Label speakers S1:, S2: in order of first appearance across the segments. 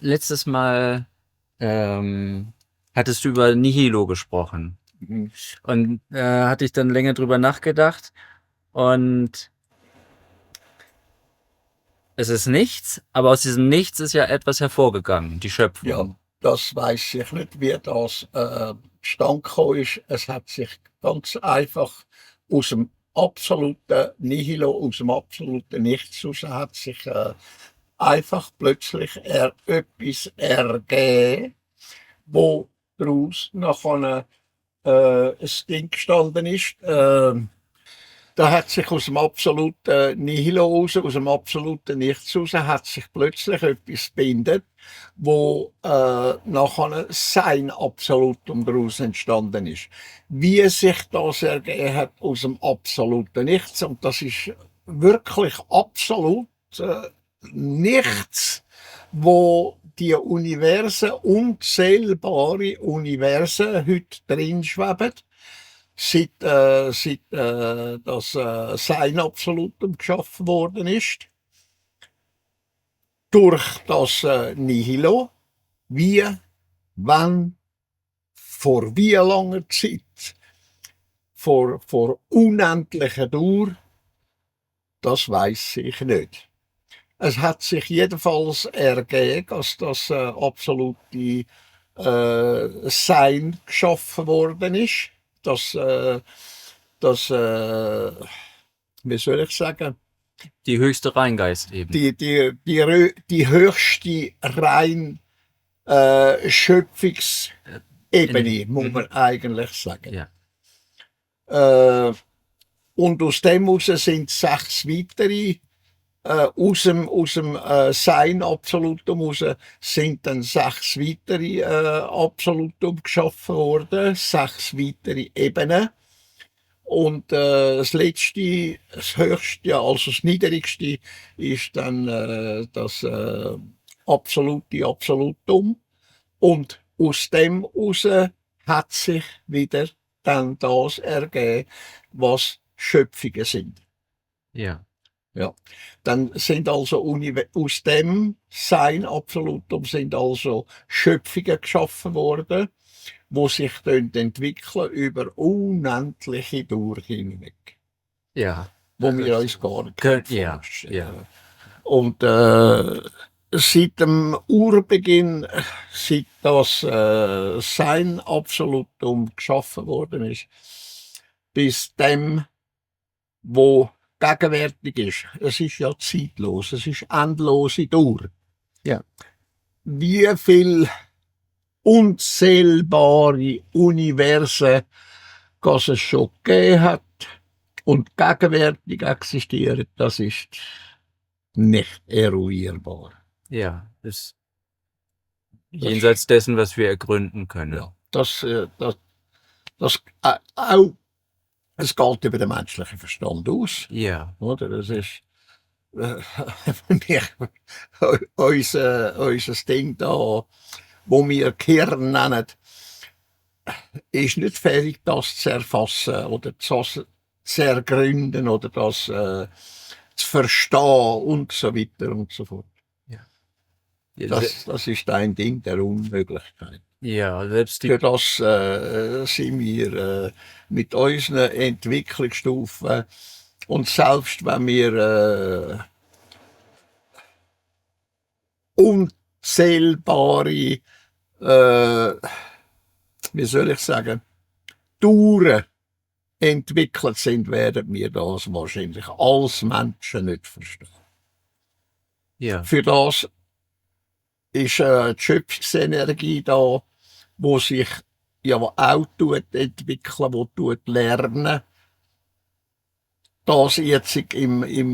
S1: Letztes Mal hattest du über Nihilo gesprochen
S2: Mhm.
S1: und hatte ich dann länger drüber nachgedacht und es ist nichts, aber aus diesem Nichts ist ja etwas hervorgegangen, die
S2: Ja,
S1: Schöpfung.
S2: das weiß ich nicht, wie das zustande gekommen ist. Es hat sich ganz einfach aus dem absoluten Nihilo, aus dem absoluten Nichts raus, hat sich einfach plötzlich etwas ergeben, wo daraus nachher ein Ding gestanden ist. Da hat sich aus dem absoluten Nihilo raus, aus dem absoluten Nichts raus, hat sich plötzlich etwas gebildet, wo nachher sein Absolutum daraus entstanden ist. Wie sich das ergeben hat aus dem absoluten Nichts, und das ist wirklich absolut nichts, wo die Universen, unzählbare Universen heute drin schweben, seit das Sein Absolutum geschaffen worden ist, durch das Nihilo, wie, wann, vor wie langer Zeit, vor unendlicher Dauer, das weiß ich nicht. Es hat sich jedenfalls ergeben, dass das absolute Sein geschaffen worden ist, dass wie soll ich sagen,
S1: Die höchste Reingeist eben.
S2: die höchste rein Schöpfungsebene, muss man eigentlich sagen.
S1: Ja.
S2: Und aus dem heraus sind 6 weitere, aus dem Sein Absolutum raus sind dann 6 weitere Absolutum geschaffen worden, 6 weitere Ebenen. Und das letzte, das höchste, also das niedrigste, ist dann das absolute Absolutum. Und aus dem heraus hat sich wieder dann das ergeben, was Schöpfungen sind.
S1: Ja.
S2: Ja. Dann sind also aus dem Sein Absolutum sind also Schöpfungen geschaffen worden, wo sich entwickeln über unendliche Dauer hinweg.
S1: Ja.
S2: Wo wir uns gar nicht
S1: Ja.
S2: vorstellen.
S1: Ja.
S2: Und seit dem Urbeginn, seit das Sein Absolutum geschaffen worden ist, bis dem, wo gegenwärtig ist. Es ist ja zeitlos, es ist endlose Dauer.
S1: Ja.
S2: Wie viel unzählbare Universen es schon gegeben hat und gegenwärtig existieren, das ist nicht eruierbar.
S1: Ja. Ist jenseits dessen, was wir ergründen können.
S2: Ja, auch, es geht über den menschlichen Verstand aus.
S1: Ja.
S2: Oder? Das ist unser Ding da, wo wir Gehirn nennen, ist nicht fähig, das zu erfassen oder zu ergründen oder das zu verstehen und so weiter und so fort.
S1: Ja.
S2: Das ist ein Ding der Unmöglichkeit.
S1: Ja, selbst
S2: Für das sind wir mit unseren Entwicklungsstufen, und selbst wenn wir unzählbare, wie soll ich sagen, Touren entwickelt sind, werden wir das wahrscheinlich als Menschen nicht verstehen.
S1: Ja.
S2: Für das ist die Schöpfungsenergie da, wo sich ja auch entwickeln, wo lernen, das jetzt im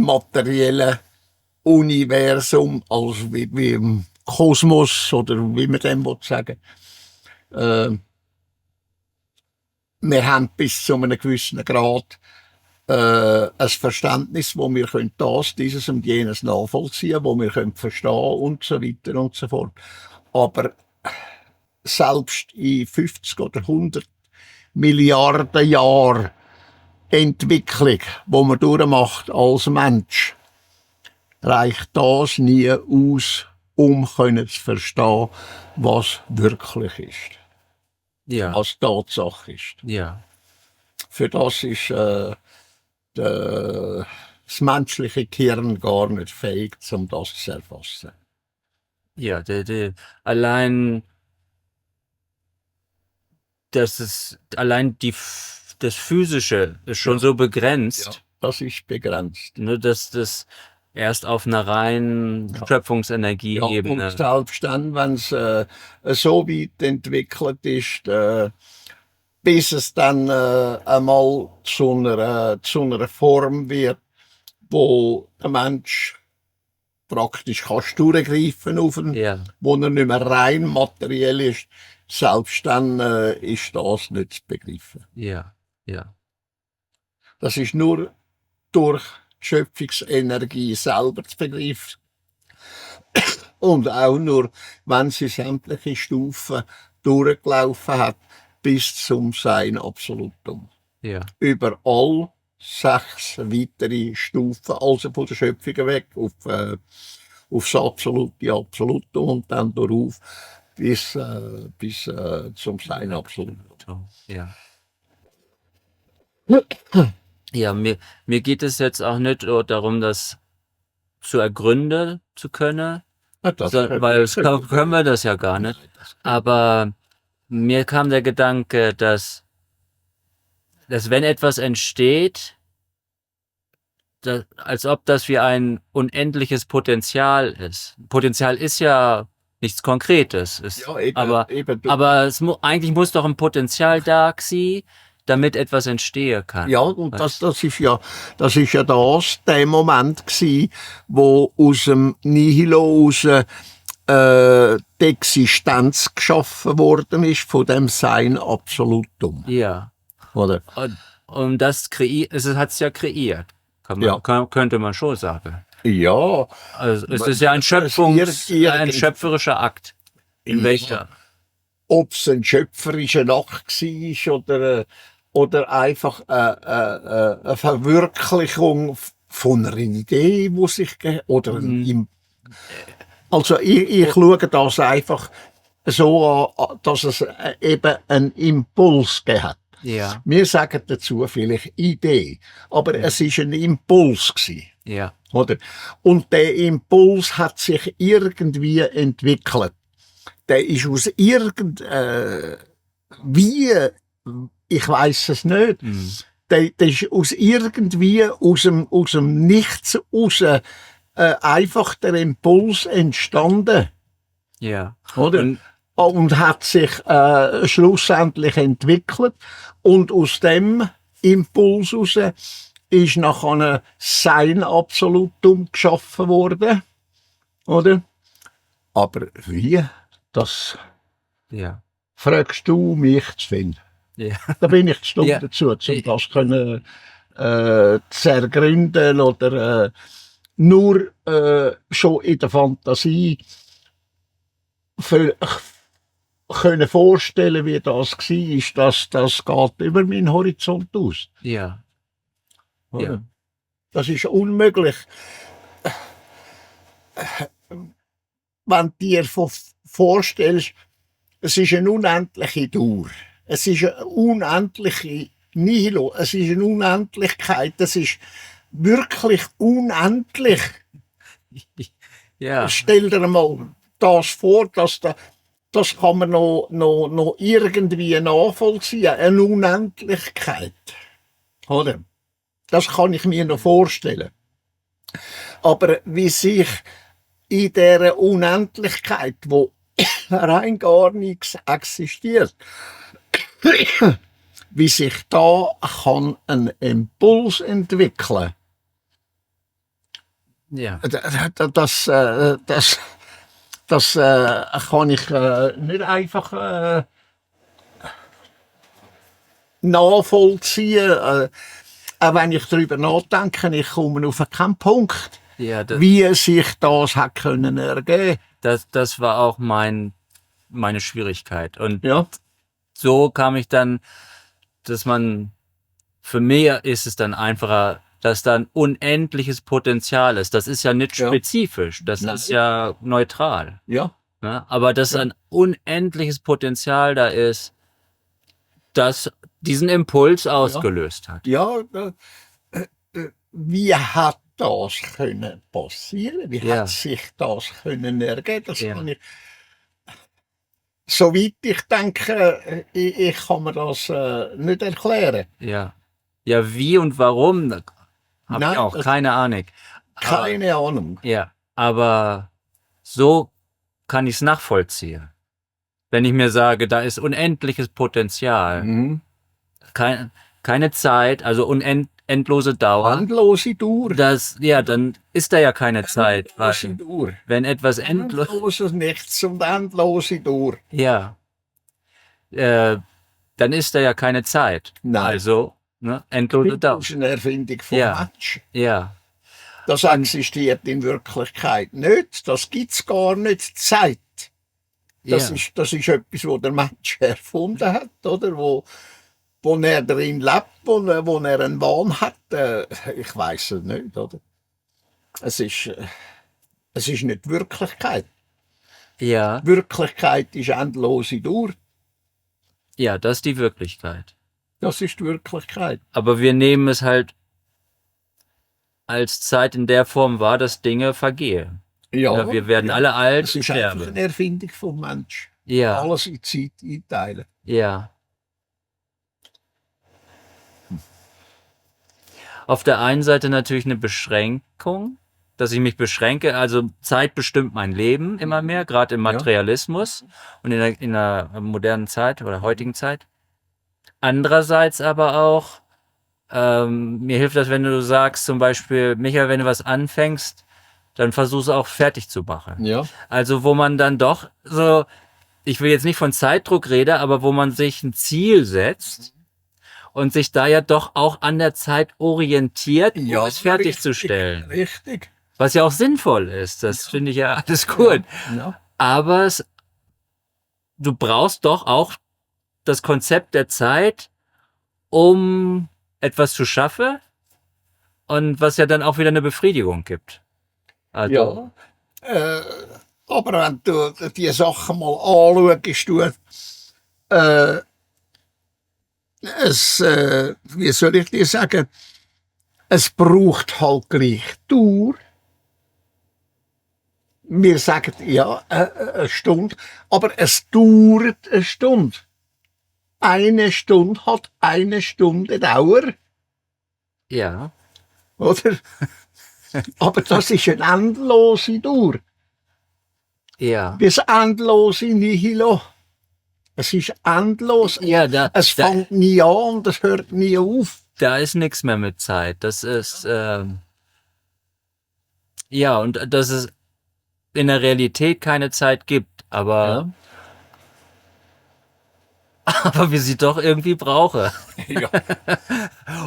S2: materiellen Universum, also wie im Kosmos oder wie man dem sagen will. Wir haben bis zu einem gewissen Grad ein Verständnis, wo wir können dieses und jenes nachvollziehen, wo wir können verstehen und so weiter und so fort. Aber selbst in 50 oder 100 Milliarden Jahren Entwicklung, wo man durchmacht als Mensch, reicht das nie aus, können zu verstehen, was wirklich ist,
S1: Ja,
S2: was Tatsache ist.
S1: ja,
S2: Für das ist das menschliche Gehirn gar nicht fähig, um das zu erfassen.
S1: ja. Allein, das Physische ist schon
S2: Ja.
S1: so begrenzt,
S2: Das ist begrenzt.
S1: ne, dass das erst auf einer reinen
S2: Ja. Ja, und
S1: Schöpfungsenergieebene.
S2: selbst dann, wenn es so weit entwickelt ist, bis es dann einmal zu einer Form wird, wo der Mensch praktisch kannst durchgreifen auf ihn,
S1: Ja,
S2: wo er nicht mehr rein materiell ist, selbst dann ist das nicht zu begreifen.
S1: ja, ja,
S2: Das ist nur durch die Schöpfungsenergie selber zu begreifen. Und auch nur, wenn sie sämtliche Stufen durchgelaufen hat, bis zum Sein Absolutum.
S1: ja,
S2: Über all 6 weitere Stufen, also von der Schöpfung weg, aufs absolute Absolutum und dann darauf bis zum Sein Absolutum.
S1: ja. Ja, mir geht es jetzt auch nicht darum, das zu ergründen zu können,
S2: Ja, das
S1: weil können wir das ja gar nicht. Aber mir kam der Gedanke, dass wenn etwas entsteht, als ob das wie ein unendliches Potenzial ist. Potenzial ist ja nichts Konkretes.
S2: Ja, eben,
S1: Aber eigentlich muss doch ein Potenzial da sein, damit etwas entstehen kann.
S2: Ja, und das ist ja der Moment gsi, wo aus dem Nihilo raus die Existenz geschaffen worden ist von dem Sein Absolutum.
S1: Ja.
S2: Oder?
S1: Und das hat es ja kreiert. Könnte man schon sagen.
S2: Ja.
S1: Also es ist ja ein schöpferischer Akt. In welcher?
S2: Ob es ein schöpferischer Akt war oder einfach eine Verwirklichung von einer Idee, die sich oder also ich schaue das einfach so an, dass es eben einen Impuls gegeben hat.
S1: Ja.
S2: Wir sagen dazu vielleicht Idee, aber es ist ein Impuls gewesen.
S1: Ja.
S2: Oder? Und der Impuls hat sich irgendwie entwickelt. Der ist aus ich weiß es nicht. Der ist aus dem Nichts raus einfach der Impuls entstanden.
S1: Ja.
S2: Oder? Und hat sich schlussendlich entwickelt. Und aus dem Impuls raus ist nachher Sein Absolutum geschaffen worden. Oder? Aber wie? Das fragst du mich zu finden.
S1: Ja.
S2: Da bin ich zu dumm dazu, um das können, zu ergründen oder nur schon in der Fantasie können vorstellen, wie das war. Das geht über meinen Horizont aus.
S1: Ja.
S2: Ja. Das ist unmöglich. Wenn du dir vorstellst, es ist eine unendliche Dauer. Es ist eine unendliche Nihilo. Es ist eine Unendlichkeit. Es ist wirklich unendlich.
S1: Ja.
S2: Stell dir mal das vor, das kann man noch irgendwie nachvollziehen. Eine Unendlichkeit. Oder? Das kann ich mir noch vorstellen. Aber wie sich in dieser Unendlichkeit, wo rein gar nichts existiert, wie sich da kann ein Impuls entwickeln.
S1: Ja.
S2: Das kann ich nicht einfach nachvollziehen. Auch wenn ich darüber nachdenke, ich komme auf keinen Punkt, wie sich das hat können ergeben.
S1: Das war auch meine Schwierigkeit. Und so kam ich dann, für mich ist es dann einfacher, dass da ein unendliches Potenzial ist. Das ist ja nicht
S2: Ja.
S1: spezifisch, das
S2: Nein.
S1: ist ja neutral.
S2: Ja,
S1: Ne? Aber dass ein unendliches Potenzial da ist, das diesen Impuls ausgelöst hat.
S2: ja, wie hat das können passieren? Wie
S1: Ja.
S2: hat sich das können ergeben? Das
S1: Ja.
S2: kann ich, soweit ich denke, ich kann mir das nicht erklären.
S1: Ja. Ja, wie und warum, habe ich
S2: Nein,
S1: auch
S2: das-
S1: keine Ahnung. Aber,
S2: Keine Ahnung.
S1: ja, aber so kann ich es nachvollziehen. Wenn ich mir sage, da ist unendliches Potenzial,
S2: Mhm.
S1: keine Zeit, also endlose Dauer,
S2: Endlose Dauer.
S1: dann ist da ja keine Zeit.
S2: Endlose
S1: Weil
S2: Dauer.
S1: wenn etwas endlos,
S2: Endloses Nichts und endlose Dauer.
S1: ja, dann ist da ja keine Zeit.
S2: Nein.
S1: Also, ne, endlose Dauer.
S2: Das ist eine Erfindung vom
S1: Ja.
S2: Mensch.
S1: Ja,
S2: Das existiert in Wirklichkeit nicht. Das gibt es gar nicht. Zeit. Das
S1: ja,
S2: ist etwas, was der Mensch erfunden hat, oder? Wo er drin lebt, wo er einen Wahn hat. Ich weiß es nicht, oder? Es ist nicht Wirklichkeit.
S1: ja,
S2: Wirklichkeit ist endlose Dauer.
S1: ja, das ist die Wirklichkeit.
S2: Das ist die Wirklichkeit.
S1: Aber wir nehmen es halt als Zeit in der Form wahr, dass Dinge vergehen. Ja, wir werden alle alt
S2: Es
S1: und
S2: ist einfach
S1: sterben.
S2: eine Erfindung vom Mensch.
S1: Ja,
S2: Alles in Zeit einteilen.
S1: ja. Auf der einen Seite natürlich eine Beschränkung, dass ich mich beschränke. Also Zeit bestimmt mein Leben immer mehr, gerade im Materialismus und in der modernen Zeit oder heutigen Zeit. Andererseits aber auch, mir hilft das, wenn du sagst, zum Beispiel, Michael, wenn du was anfängst, dann versuch es auch fertig zu machen.
S2: Ja.
S1: Also wo man dann doch so, ich will jetzt nicht von Zeitdruck reden, aber wo man sich ein Ziel setzt und sich da ja doch auch an der Zeit orientiert, um es fertigzustellen.
S2: Richtig.
S1: Was ja auch sinnvoll ist, das finde ich ja alles gut.
S2: Ja.
S1: Aber du brauchst doch auch das Konzept der Zeit, um etwas zu schaffen und was ja dann auch wieder eine Befriedigung gibt. Also,
S2: Ja. Aber wenn du die Sachen mal anschaust, wie soll ich dir sagen, es braucht halt gleich Dauer. Wir sagen ja eine Stunde, aber es dauert eine Stunde. Eine Stunde hat eine Stunde Dauer,
S1: ja,
S2: oder? Aber das ist eine endlose Dauer.
S1: ja.
S2: Das endlose Nihilo. Es ist endlos.
S1: Ja,
S2: Es fängt nie an und es hört nie auf.
S1: da ist nichts mehr mit Zeit. Das ist, ja, und dass es in der Realität keine Zeit gibt, aber, aber wir sie doch irgendwie brauchen,
S2: Ja,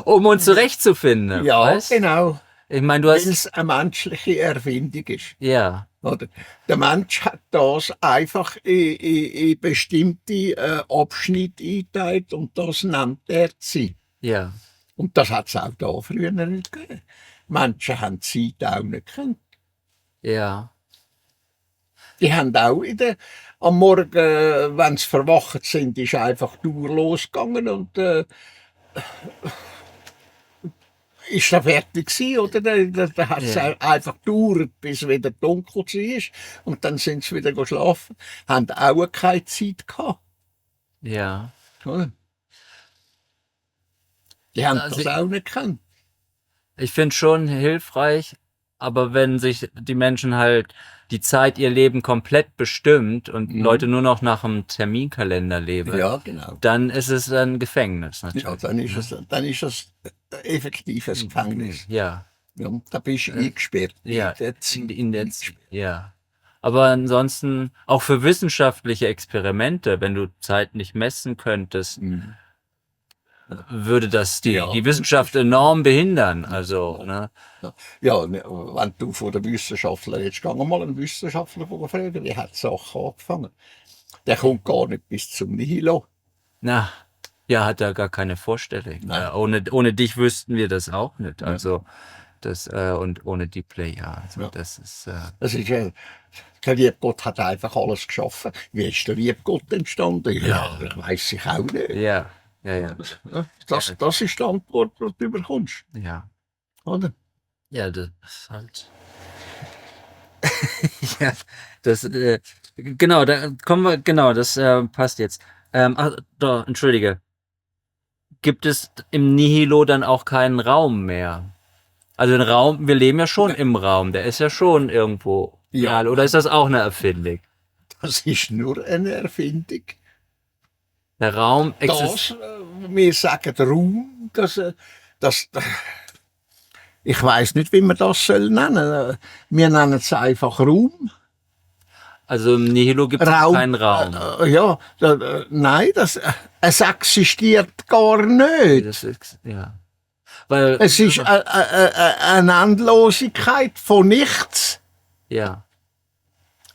S1: um uns zurechtzufinden.
S2: ja
S1: weißt?
S2: genau.
S1: Ich meine, du
S2: Weil
S1: hast,
S2: es eine menschliche Erfindung ist.
S1: ja,
S2: Oder? Der Mensch hat das einfach in bestimmte Abschnitte eingeteilt und das nennt er Zeit.
S1: ja,
S2: Und das hat es auch da früher nicht gegeben. Menschen haben die Zeit auch nicht gekannt.
S1: ja,
S2: Die haben auch am Morgen, wenn sie verwacht sind, ist einfach die Uhr losgegangen und ist da fertig gewesen, oder? Da hat es einfach gedauert, bis wieder dunkel war. Und dann sind sie wieder geschlafen. Haben auch keine Zeit gehabt.
S1: ja.
S2: Oder? Die haben
S1: Also
S2: das auch nicht gekannt.
S1: Ich finde schon hilfreich, aber wenn sich die Menschen halt die Zeit ihr Leben komplett bestimmt und Leute nur noch nach einem Terminkalender leben,
S2: Ja, genau.
S1: dann ist es ein Gefängnis natürlich.
S2: Ja, dann ist es effektiv ein Gefängnis.
S1: Ja,
S2: Ja, da bist du eingesperrt.
S1: ja,
S2: In der Zeit
S1: in der
S2: eingesperrt.
S1: ja. Aber ansonsten auch für wissenschaftliche Experimente, wenn du Zeit nicht messen könntest, würde das die Wissenschaft enorm behindern. Also, ne?
S2: Ja, wenn du von den Wissenschaftlern jetzt gehen wir mal einen Wissenschaftler fragen, wie hat die Sache angefangen? Der kommt gar nicht bis zum Nihilo.
S1: Na, Ja, hat er gar keine Vorstellung.
S2: Nein.
S1: Ohne dich wüssten wir das auch nicht.
S2: Ja.
S1: Also das und ohne die Play, ja. Also
S2: Ja.
S1: das ist
S2: Es ist, der liebe Gott hat einfach alles geschaffen. Wie ist der liebe Gott entstanden? Ja, das weiß ich auch nicht.
S1: ja.
S2: Das ist die Antwort, die du bekommst.
S1: Ja.
S2: Oder?
S1: Ja, das ist halt. Ja, das, genau, da kommen wir, genau, das passt jetzt. Doch, entschuldige. Gibt es im Nihilo dann auch keinen Raum mehr? Also den Raum, wir leben ja schon im Raum, der ist ja schon irgendwo
S2: Ja.
S1: real. Oder ist das auch eine Erfindung?
S2: Das ist nur eine Erfindung.
S1: Der Raum existiert.
S2: Wir sagen Raum, das, ich weiß nicht, wie man das soll nennen. Wir nennen es einfach Raum.
S1: Also im Nihilo gibt es keinen Raum.
S2: Ja, nein, es existiert gar nicht.
S1: Das ist, ja. Weil,
S2: Es ist eine Endlosigkeit von nichts.
S1: ja,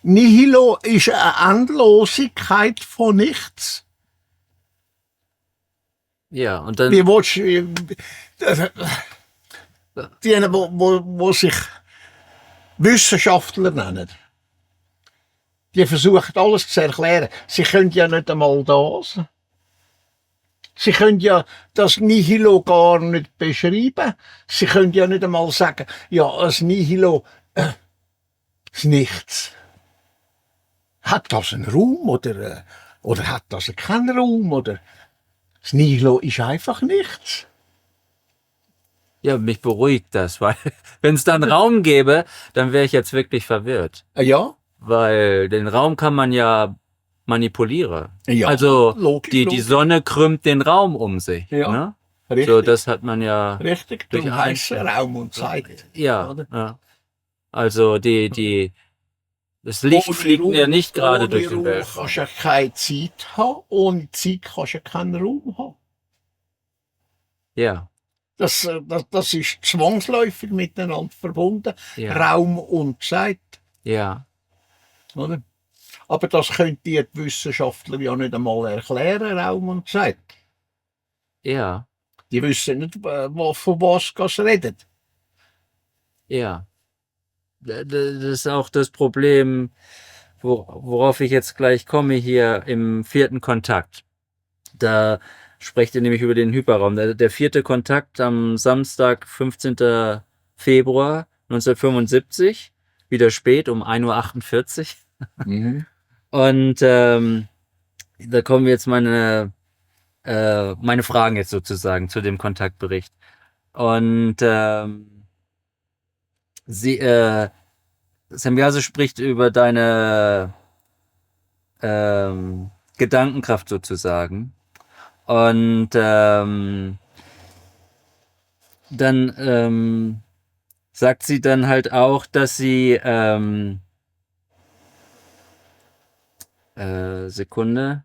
S2: Nihilo ist eine Endlosigkeit von nichts.
S1: ja, und dann,
S2: Wie willst du, die, wo sich Wissenschaftler nennen, die versuchen alles zu erklären. Sie können ja nicht einmal das. Sie können ja das Nihilo gar nicht beschreiben. Sie können ja nicht einmal sagen, ja, das Nihilo ist nichts. Hat das einen Raum oder hat das keinen Raum? Oder das Nihilo ist einfach nichts.
S1: ja, mich beruhigt das, weil wenn es dann Raum gäbe, dann wäre ich jetzt wirklich verwirrt.
S2: Ja,
S1: Weil den Raum kann man ja manipulieren.
S2: Ja,
S1: Also die
S2: logisch.
S1: Sonne krümmt den Raum um sich.
S2: Ja,
S1: Ne?
S2: richtig.
S1: So, das hat man ja.
S2: Richtig,
S1: durch
S2: darum heisst es Raum und Zeit.
S1: Ja,
S2: Oder?
S1: ja. Also das Licht fliegt ja nicht gerade durch den
S2: Raum
S1: Weltraum.
S2: kannst du ja keine Zeit haben, ohne Zeit kannst du ja keinen Raum haben.
S1: Ja,
S2: Das ist zwangsläufig miteinander verbunden,
S1: ja,
S2: Raum und Zeit.
S1: ja,
S2: Oder? Aber das können die Wissenschaftler ja nicht einmal erklären, Raum und Zeit.
S1: ja,
S2: Die wissen nicht, von was sie reden.
S1: ja. Das ist auch das Problem, worauf ich jetzt gleich komme hier im 4. Kontakt. Da sprecht ihr nämlich über den Hyperraum. Der 4. Kontakt am Samstag, 15. Februar 1975, wieder spät um 1:48 Uhr.
S2: Mhm.
S1: Und da kommen jetzt meine Fragen jetzt sozusagen zu dem Kontaktbericht. Und Sembiase spricht über deine Gedankenkraft sozusagen. Und dann sagt sie dann halt auch, dass sie Sekunde.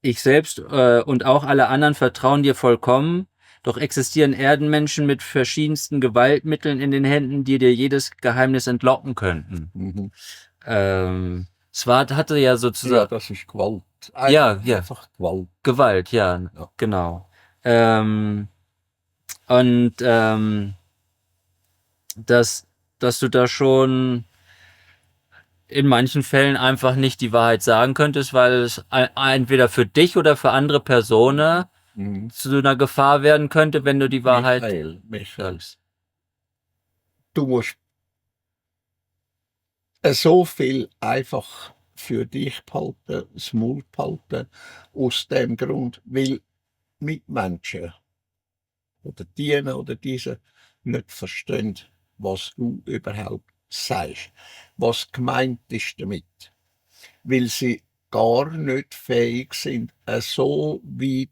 S1: Ich selbst und auch alle anderen vertrauen dir vollkommen, doch existieren Erdenmenschen mit verschiedensten Gewaltmitteln in den Händen, die dir jedes Geheimnis entlocken könnten.
S2: Mhm.
S1: Swart hatte ja
S2: Ja,
S1: sozusagen
S2: das ist Gewalt.
S1: Ja, ja.
S2: Einfach Gewalt.
S1: Gewalt, ja,
S2: Ja.
S1: genau. Und dass du da schon in manchen Fällen einfach nicht die Wahrheit sagen könntest, weil es entweder für dich oder für andere Personen
S2: Mhm.
S1: zu einer Gefahr werden könnte, wenn du die Wahrheit
S2: Michael,
S1: sagst.
S2: du musst so viel einfach für dich behalten, das Maul behalten, aus dem Grund, weil Mitmenschen oder Diener oder diese nicht verstehen, was du überhaupt sagst, was gemeint ist damit, weil sie gar nicht fähig sind, so weit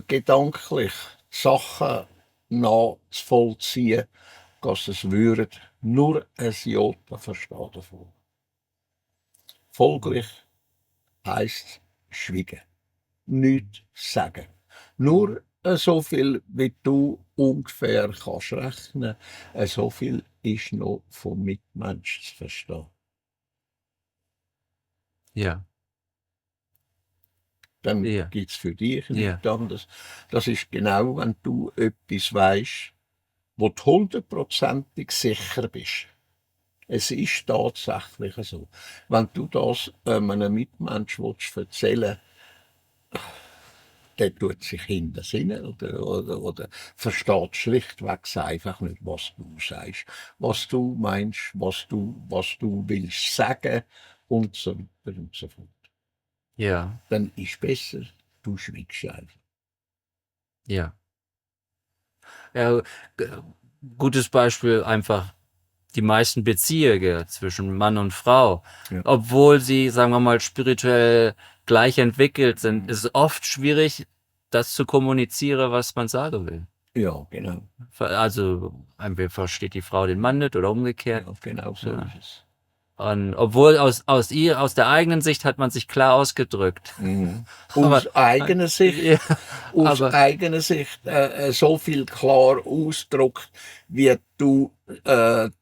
S2: gedanklich Sachen nachzuvollziehen, dass es würden nur ein Jota verstehen davon. Folglich heisst schweigen, nichts sagen. Nur so viel, wie du ungefähr kannst rechnen, so viel ist noch vom Mitmensch zu verstehen.
S1: Ja.
S2: dann
S1: Ja.
S2: gibt es für dich
S1: Ja.
S2: nichts anderes. Das ist genau, wenn du etwas weisst, wo du 100%ig sicher bist. Es ist tatsächlich so. Wenn du das einem Mitmensch erzählen willst, der tut sich hinter Sinne oder versteht schlichtweg einfach nicht, was du sagst, was du meinst, was du willst sagen und so weiter und so fort.
S1: Ja.
S2: Dann ist besser, du schweigst einfach.
S1: Ja. Ja, gutes Beispiel einfach die meisten Beziehungen zwischen Mann und Frau,
S2: Ja.
S1: obwohl sie, sagen wir mal, spirituell gleich entwickelt sind, ist es oft schwierig, das zu kommunizieren, was man sagen will.
S2: Ja, genau.
S1: Also, entweder versteht die Frau den Mann nicht oder umgekehrt.
S2: Ja, genau so
S1: Ja.
S2: ist es.
S1: Und obwohl aus der eigenen Sicht hat man sich klar ausgedrückt.
S2: Aus eigener Sicht,
S1: Ja,
S2: aus
S1: aber-
S2: eigener Sicht so viel klar ausdrückt, wie du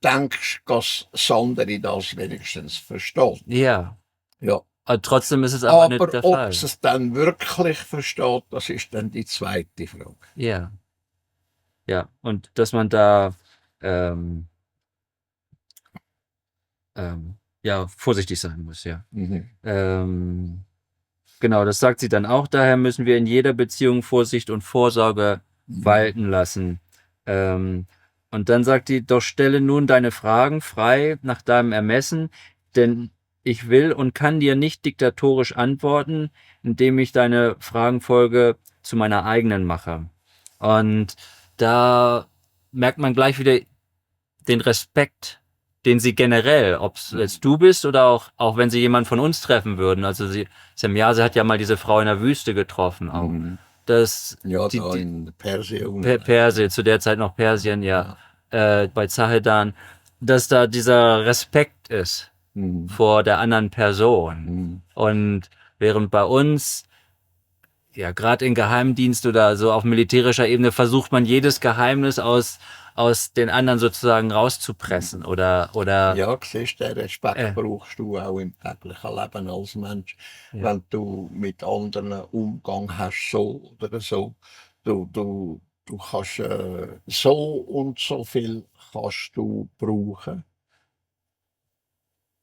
S2: denkst, dass das andere das wenigstens versteht.
S1: Ja,
S2: Ja.
S1: aber trotzdem ist es aber nicht
S2: Aber
S1: der
S2: ob
S1: Fall.
S2: es dann wirklich versteht, das ist dann die zweite Frage.
S1: Ja. Ja, und dass man da ja, vorsichtig sein muss, ja. Genau, das sagt sie dann auch. Daher müssen wir in jeder Beziehung Vorsicht und Vorsorge walten lassen. Und dann sagt die, doch stelle nun deine Fragen frei nach deinem Ermessen, denn ich will und kann dir nicht diktatorisch antworten, indem ich deine Fragenfolge zu meiner eigenen mache. Und da merkt man gleich wieder den Respekt, den sie generell, ob es jetzt du bist oder auch wenn sie jemand von uns treffen würden. Also Semjase hat ja mal diese Frau in der Wüste getroffen auch. Das,
S2: Ja,
S1: die,
S2: da
S1: die,
S2: in Persien.
S1: Persien, zu der Zeit noch Persien, ja. Bei Zahedan, dass da dieser Respekt ist vor der anderen Person. Und während bei uns, ja, gerade in Geheimdienst oder so auf militärischer Ebene versucht man jedes Geheimnis aus den anderen sozusagen rauszupressen oder
S2: Ja, siehst du, den Respekt brauchst du auch im täglichen Leben als Mensch.
S1: Ja.
S2: Wenn du mit anderen Umgang hast, so oder so. Du kannst so und so viel kannst du brauchen.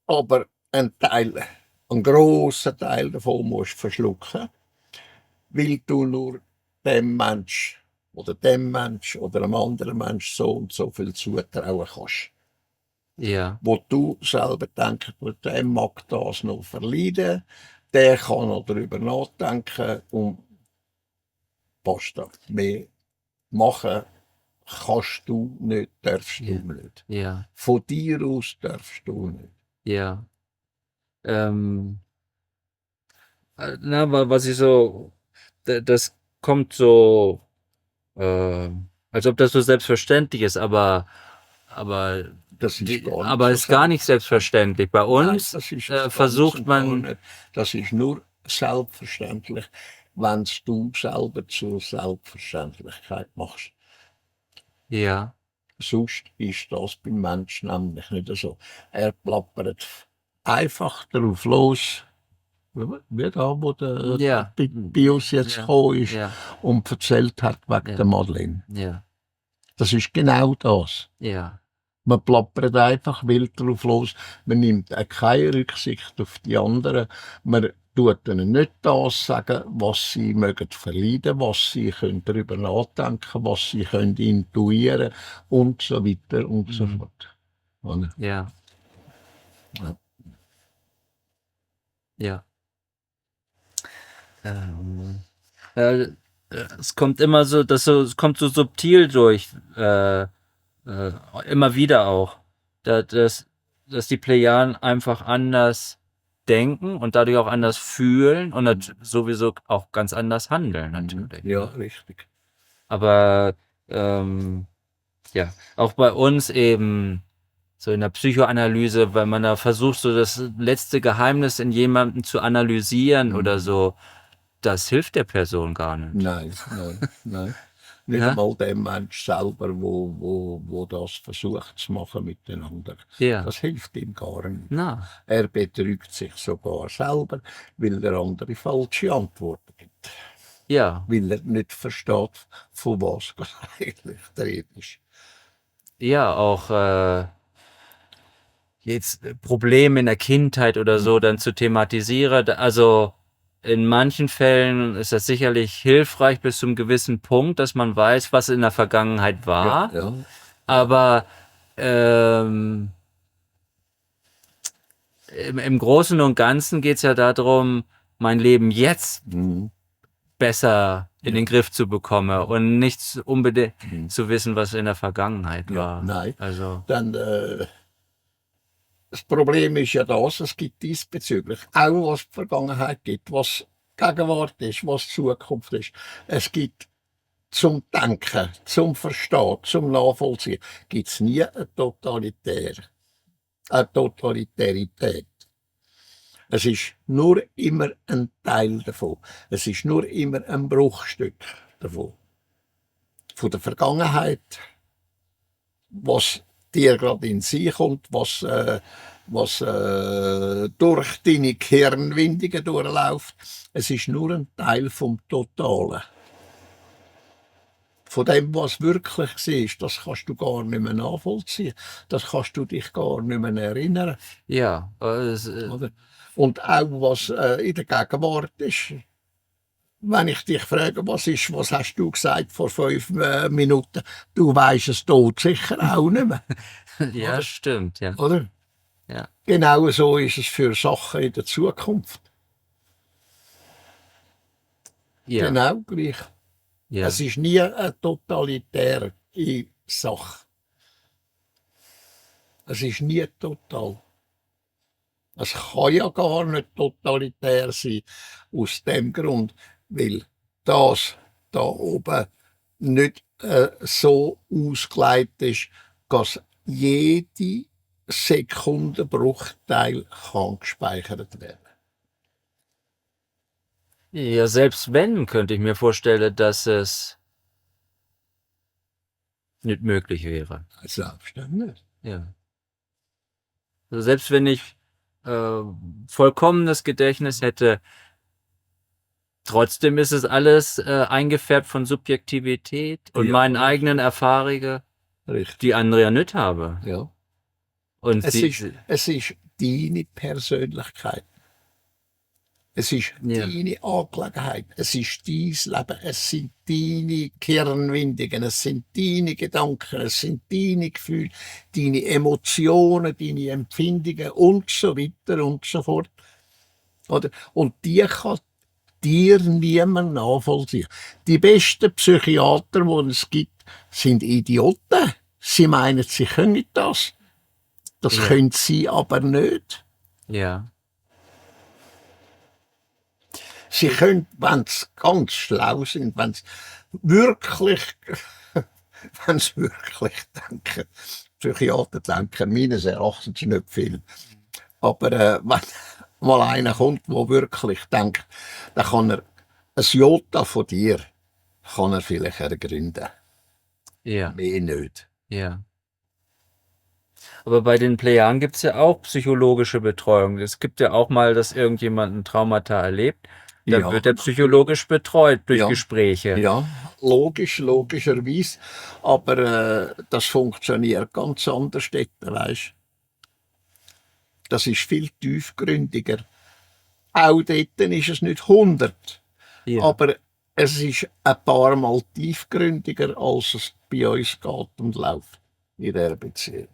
S2: Aber einen grossen Teil davon musst du verschlucken, weil du nur dem Mensch oder einem anderen Mensch so und so viel zutrauen kannst.
S1: ja,
S2: Wo du selber denkst, der mag das noch verleiden, der kann noch darüber nachdenken und basta. Mehr machen kannst du nicht, darfst
S1: Ja.
S2: du nicht.
S1: ja,
S2: Von dir aus darfst du nicht.
S1: ja. Na, aber was ich so, das kommt so, als ob das so selbstverständlich ist, aber
S2: Das ist gar nicht
S1: aber
S2: so
S1: ist gar nicht selbstverständlich. Bei uns
S2: Nein, das ist es
S1: versucht
S2: ganz und gar
S1: man,
S2: nicht. Das ist nur selbstverständlich, wenn du selber zur Selbstverständlichkeit machst.
S1: ja,
S2: Sonst ist das beim Menschen nämlich nicht so. Er plappert einfach drauf los, wie da, wo der
S1: Ja.
S2: Bios jetzt
S1: Ja.
S2: gekommen ist
S1: ja,
S2: und erzählt hat wegen
S1: Ja.
S2: der Madeleine.
S1: ja,
S2: Das ist genau das.
S1: ja,
S2: Man plappert einfach wild drauf los. Man nimmt auch keine Rücksicht auf die anderen. Man tut ihnen nicht das sagen, was sie mögen verleiden, was sie können darüber nachdenken, was sie können intuieren und so weiter und so fort. Oder?
S1: ja.
S2: Ja.
S1: Ja. Es kommt immer so, es kommt so subtil durch, immer wieder auch, dass die Plejaden einfach anders denken und dadurch auch anders fühlen und sowieso auch ganz anders handeln natürlich.
S2: Ja, richtig.
S1: Aber ja, auch bei uns eben so in der Psychoanalyse, weil man da versucht, so das letzte Geheimnis in jemandem zu analysieren oder so, das hilft der Person gar nicht.
S2: Nein, nein, nein. Nicht
S1: Ja.
S2: einmal dem Mensch selber, wo das versucht zu machen mit den anderen.
S1: Ja.
S2: Das hilft ihm gar nicht.
S1: Na.
S2: Er betrügt sich sogar selber, weil der andere falsche Antworten gibt.
S1: Ja.
S2: Weil er nicht versteht, von was eigentlich die Rede ist.
S1: Ja, auch jetzt Probleme in der Kindheit oder so dann zu thematisieren. Also in manchen Fällen ist das sicherlich hilfreich bis zu einem gewissen Punkt, dass man weiß, was in der Vergangenheit war.
S2: Ja,
S1: Aber im Großen und Ganzen geht es ja darum, mein Leben jetzt besser in den Griff zu bekommen und nicht unbedingt zu wissen, was in der Vergangenheit war.
S2: Nein.
S1: Also,
S2: Dann, das Problem ist ja das, es gibt diesbezüglich auch was die Vergangenheit gibt, was Gegenwart ist, was Zukunft ist. Es gibt zum Denken, zum Verstehen, zum Nachvollziehen, gibt es nie eine Totalitärität. Es ist nur immer ein Teil davon. Es ist nur immer ein Bruchstück davon. Von der Vergangenheit, was dir gerade in sich kommt, was durch deine Hirnwindungen durchläuft. Es ist nur ein Teil vom Totalen. Von dem, was wirklich war, das kannst du gar nicht mehr nachvollziehen. Das kannst du dich gar nicht mehr erinnern.
S1: ja,
S2: Oder? Und auch, was in der Gegenwart ist. Wenn ich dich frage, was hast du gesagt vor 5 Minuten? Du weisst es tot sicher auch nicht mehr.
S1: ja,
S2: Oder?
S1: stimmt, ja.
S2: Oder?
S1: Ja.
S2: Genau so ist es für Sachen in der Zukunft.
S1: Ja.
S2: Genau gleich.
S1: Ja.
S2: Es ist nie eine totalitäre Sache. Es ist nie total. Es kann ja gar nicht totalitär sein, aus dem Grund, weil das da oben nicht so ausgelegt ist, dass jede Sekundenbruchteil kann gespeichert werden.
S1: Ja, selbst wenn, könnte ich mir vorstellen, dass es nicht möglich wäre.
S2: Selbstverständlich.
S1: Ja. Also selbst wenn ich vollkommenes Gedächtnis hätte, trotzdem ist es alles eingefärbt von Subjektivität und
S2: Ja.
S1: meinen eigenen Erfahrungen,
S2: Richtig.
S1: die andere ja nicht haben.
S2: Ja.
S1: Und
S2: Es ist deine Persönlichkeit. Es ist
S1: Ja.
S2: deine Angelegenheit. Es ist dein Leben. Es sind deine Hirnwindungen. Es sind deine Gedanken. Es sind deine Gefühle, deine Emotionen, deine Empfindungen und so weiter und so fort. Oder? Und die kann dir niemand nachvollziehen. Die besten Psychiater, die es gibt, sind Idioten. Sie meinen, sie können das. Das
S1: Ja.
S2: können sie aber nicht.
S1: Ja.
S2: Sie können, wenn sie ganz schlau sind, wenn sie wirklich denken, Psychiater denken meines Erachtens nicht viel. Aber wenn mal einer kommt, der wirklich denkt, dann kann er ein Jota von dir kann er vielleicht ergründen.
S1: Ja.
S2: Mehr nicht.
S1: Ja. Aber bei den Plejaren gibt es ja auch psychologische Betreuung. Es gibt ja auch mal, dass irgendjemand ein Traumata erlebt. Dann
S2: Ja.
S1: wird er psychologisch betreut durch
S2: Ja.
S1: Gespräche.
S2: Ja, logischerweise. Aber das funktioniert ganz anders dort, weisst. Das ist viel tiefgründiger. Auch dort ist es nicht 100.
S1: Ja.
S2: Aber es ist ein paar Mal tiefgründiger, als es bei uns geht und läuft in dieser Beziehung.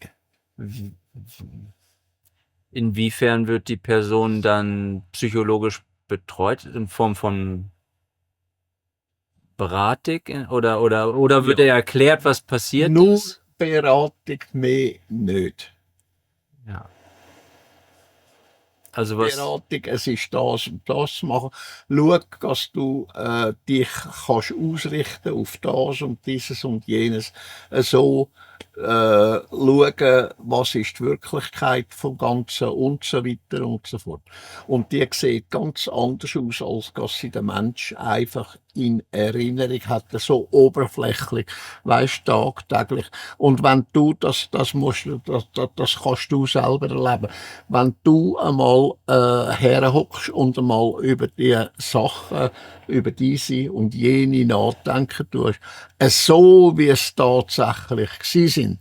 S1: Inwiefern wird die Person dann psychologisch betreut in Form von Beratung oder wird er erklärt, was passiert
S2: Nur
S1: ist?
S2: Beratung, mehr nicht.
S1: Ja. Also was?
S2: Beratung, es ist das und das machen. Schau, dass du dich kannst ausrichten auf das und dieses und jenes. So schauen, was ist die Wirklichkeit vom Ganzen und so weiter und so fort. Und die sieht ganz anders aus, als dass sie der Mensch einfach in Erinnerung hat, so oberflächlich, weißt, tagtäglich. Und wenn du das kannst du selber erleben. Wenn du einmal herhockst und einmal über die Sachen, über diese und jene nachdenken tust, so wie es tatsächlich gsi sind.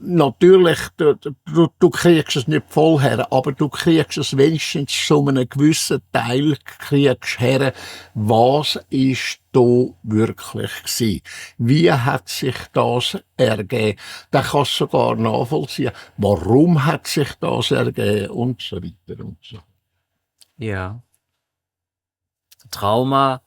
S2: Natürlich, du kriegst es nicht voll her, aber du kriegst es wenigstens zu einem gewissen Teil kriegst her, was ist da wirklich gsi? Wie hat sich das ergeben? Da kannst du sogar nachvollziehen, warum hat sich das ergeben und so weiter und so.
S1: Ja. Trauma,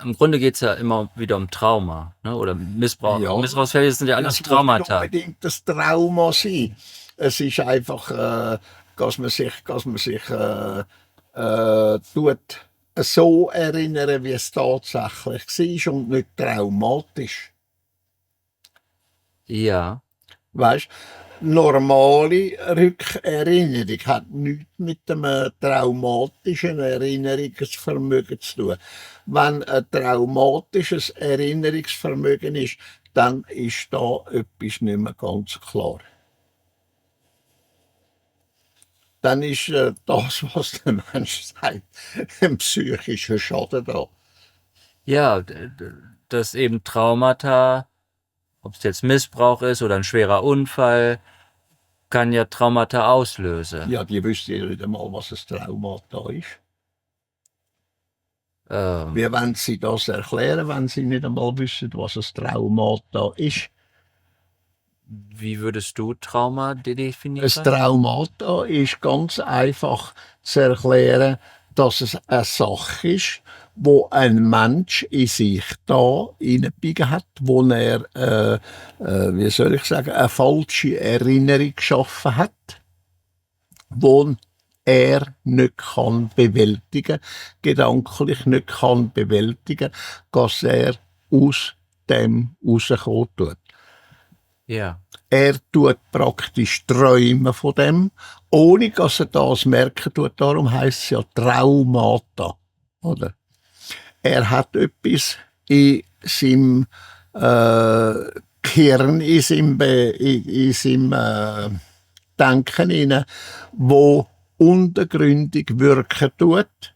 S1: im Grunde geht's ja immer wieder um Trauma, ne? Oder Missbrauch.
S2: Ja.
S1: Missbrauchsfälle sind ja
S2: Es
S1: alles
S2: muss nicht
S1: Traumata.
S2: unbedingt das Trauma sein. Es ist einfach, dass man sich tut so erinnern, wie es tatsächlich war und nicht traumatisch.
S1: Ja.
S2: Weißt, normale Rückerinnerung hat nichts mit einem traumatischen Erinnerungsvermögen zu tun. Wenn ein traumatisches Erinnerungsvermögen ist, dann ist da etwas nicht mehr ganz klar. Dann ist das, was der Mensch sagt, ein psychischer Schaden da.
S1: Ja, dass eben Traumata, ob es jetzt Missbrauch ist oder ein schwerer Unfall, kann ja Traumata auslösen.
S2: Ja, die wüssten ja nicht einmal, was ein Traumata ist. Wie wollen Sie das erklären, wenn Sie nicht einmal wissen, was ein Traumata ist?
S1: Wie würdest du Trauma definieren?
S2: Ein Traumata ist ganz einfach zu erklären, dass es eine Sache ist, wo ein Mensch in sich da hineingebiegen hat, wo er, wie soll ich sagen, eine falsche Erinnerung geschaffen hat, wo er nicht kann bewältigen, gedanklich nicht kann bewältigen, dass er aus dem rauskommen tut.
S1: Ja.
S2: Er tut praktisch träumen von dem, ohne dass er das merken tut. Darum heisst es ja Traumata, oder? Er hat etwas in seinem Gehirn, in seinem Denken hinein, wo untergründig wirken tut,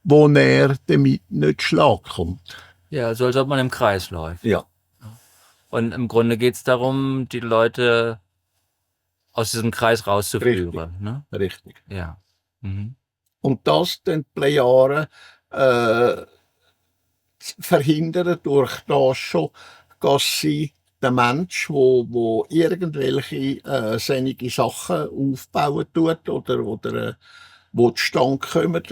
S2: wo er damit nicht schlag kommt.
S1: Ja, so als ob man im Kreis läuft.
S2: Ja.
S1: Und im Grunde geht's darum, die Leute aus diesem Kreis rauszuführen. Ne?
S2: Richtig.
S1: Ja. Mhm.
S2: Und das dann die Plejaren verhindern durch das schon, dass sie der Mensch, wo irgendwelche sinnige Sachen aufbauen tut oder wo zustande kommen,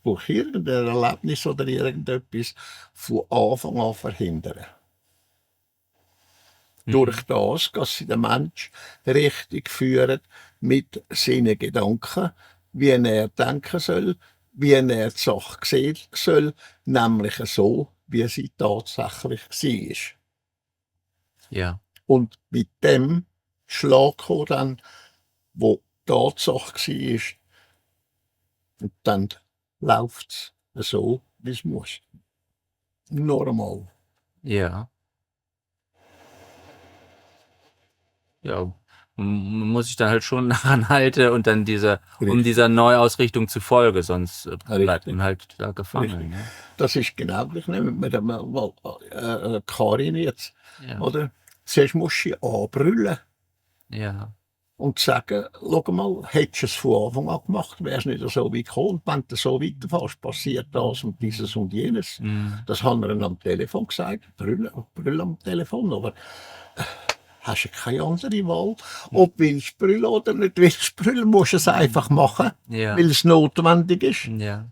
S2: durch irgendein Erlebnis oder irgendetwas, von Anfang an verhindern. Durch das, dass sie den Mensch richtig führen mit seinen Gedanken, wie er denken soll, wie er die Sache sehen soll, nämlich so, wie sie tatsächlich war.
S1: Ja.
S2: Und mit dem Schlag dann, wo die Tatsache war, und dann läuft es so, wie es muss. Normal.
S1: Ja. Ja. Man muss sich dann halt schon daran halten und dann um dieser Neuausrichtung zu folgen, sonst bleibt man halt da gefangen. Ne?
S2: Das ist genau gleich mit dem Karin jetzt.
S1: Ja.
S2: Oder? Zuerst musst du sie anbrüllen
S1: Ja.
S2: und sagen, schau mal, hättest du es von Anfang an gemacht, wärst nicht so weit gekommen. Und wenn du so weiterfährst, passiert das und dieses und jenes. Das haben wir ihm am Telefon gesagt, brüllen am Telefon, aber hast du keine andere Wahl. Ob du willst brüllen oder nicht willst brüllen, musst du es einfach machen,
S1: Ja.
S2: weil es notwendig ist.
S1: Ja.